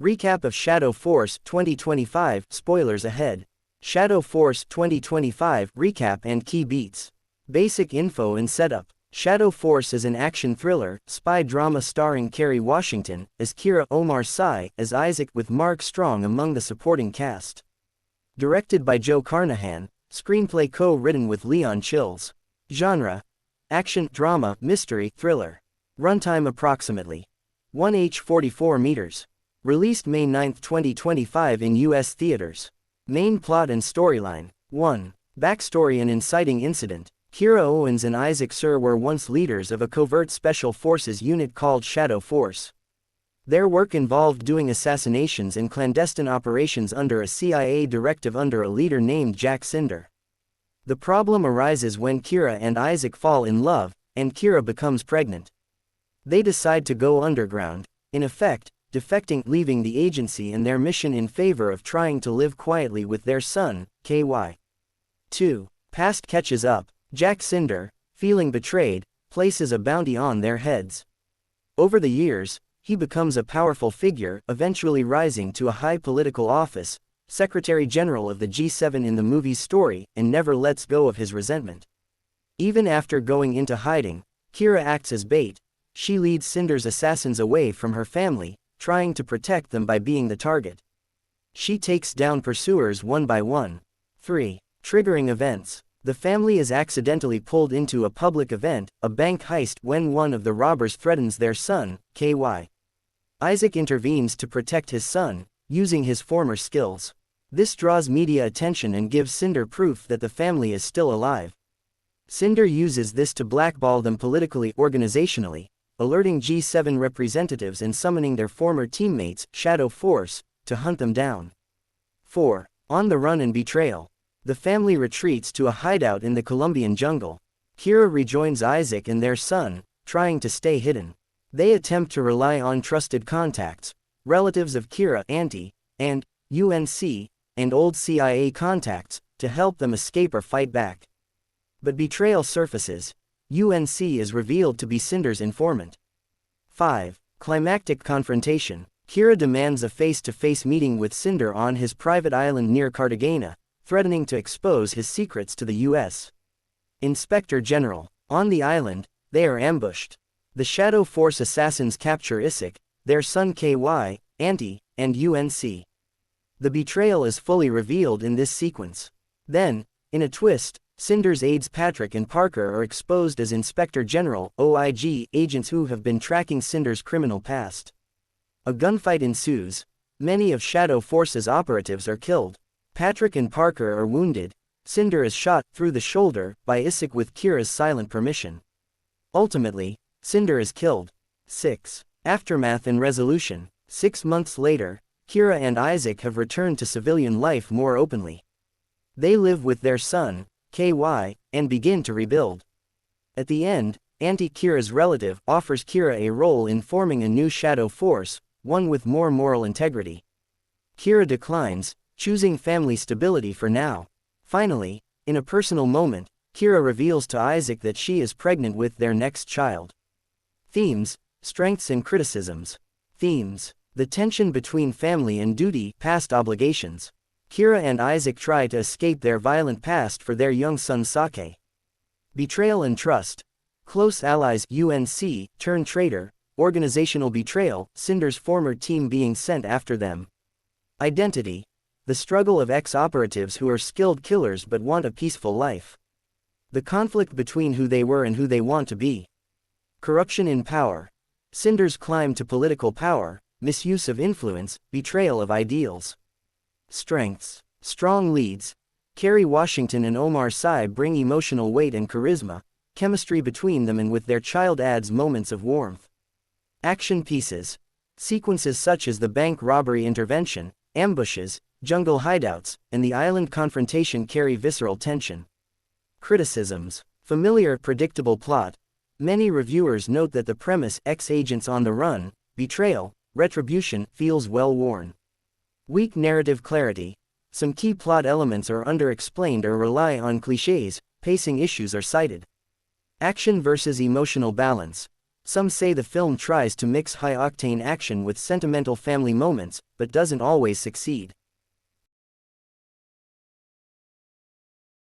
Recap of Shadow Force 2025, spoilers ahead. Shadow Force 2025 recap and key beats. Basic info and setup. Shadow Force is an action thriller, spy drama starring Kerry Washington as Kira, Omar Sy as Isaac, with Mark Strong among the supporting cast. Directed by Joe Carnahan, screenplay co-written with Leon Chills. Genre: action, drama, mystery, thriller. Runtime approximately 1h 44 meters. Released May 9, 2025 in U.S. theaters. Main plot and storyline. 1. Backstory and inciting incident. Kira Owens and Isaac Sur were once leaders of a covert special forces unit called Shadow Force. Their work involved doing assassinations and clandestine operations under a CIA directive under a leader named Jack Cinder. The problem arises when Kira and Isaac fall in love, and Kira becomes pregnant. They decide to go underground, in effect, defecting, leaving the agency and their mission in favor of trying to live quietly with their son, KY. 2. Past catches up. Jack Cinder, feeling betrayed, places a bounty on their heads. Over the years, he becomes a powerful figure, eventually rising to a high political office, Secretary General of the G7 in the movie's story, and never lets go of his resentment. Even after going into hiding, Kira acts as bait. She leads Cinder's assassins away from her family, trying to protect them by being the target. She takes down pursuers one by one. 3. Triggering events. The family is accidentally pulled into a public event, a bank heist, when one of the robbers threatens their son, KY. Isaac intervenes to protect his son, using his former skills. This draws media attention and gives Cinder proof that the family is still alive. Cinder uses this to blackball them politically, organizationally, alerting G7 representatives and summoning their former teammates, Shadow Force, to hunt them down. 4. On the run and betrayal. The family retreats to a hideout in the Colombian jungle. Kira rejoins Isaac and their son, trying to stay hidden. They attempt to rely on trusted contacts, relatives of Kira, Auntie, and UNC, and old CIA contacts, to help them escape or fight back. But betrayal surfaces. UNC is revealed to be Cinder's informant. 5. Climactic confrontation. Kira demands a face-to-face meeting with Cinder on his private island near Cartagena, threatening to expose his secrets to the U.S. Inspector General. On the island, they are ambushed. The Shadow Force assassins capture Isaac, their son KY, Auntie, and UNC. The betrayal is fully revealed in this sequence. Then, in a twist, Cinder's aides Patrick and Parker are exposed as Inspector General, OIG, agents who have been tracking Cinder's criminal past. A gunfight ensues. Many of Shadow Force's operatives are killed. Patrick and Parker are wounded. Cinder is shot through the shoulder by Isaac with Kira's silent permission. Ultimately, Cinder is killed. 6. Aftermath and resolution. 6 months later, Kira and Isaac have returned to civilian life more openly. They live with their son, KY, and begin to rebuild. At the end, Auntie Kira's relative offers Kira a role in forming a new Shadow Force, one with more moral integrity. Kira declines, choosing family stability for now. Finally, in a personal moment, Kira reveals to Isaac that she is pregnant with their next child. Themes: strengths and criticisms. Themes: the tension between family and duty, past obligations. Kira and Isaac try to escape their violent past for their young son Sake. Betrayal and trust. Close allies, UNC, turn traitor. Organizational betrayal, Cinder's former team being sent after them. Identity. The struggle of ex-operatives who are skilled killers but want a peaceful life. The conflict between who they were and who they want to be. Corruption in power. Cinder's climb to political power, misuse of influence, betrayal of ideals. Strengths. Strong leads. Kerry Washington and Omar Sy bring emotional weight and charisma. Chemistry between them and with their child adds moments of warmth. Action pieces. Sequences such as the bank robbery intervention, ambushes, jungle hideouts, and the island confrontation carry visceral tension. Criticisms. Familiar, predictable plot. Many reviewers note that the premise, ex-agents on the run, betrayal, retribution, feels well-worn. Weak narrative clarity. Some key plot elements are underexplained or rely on cliches, pacing issues are cited. Action versus emotional balance. Some say the film tries to mix high-octane action with sentimental family moments, but doesn't always succeed.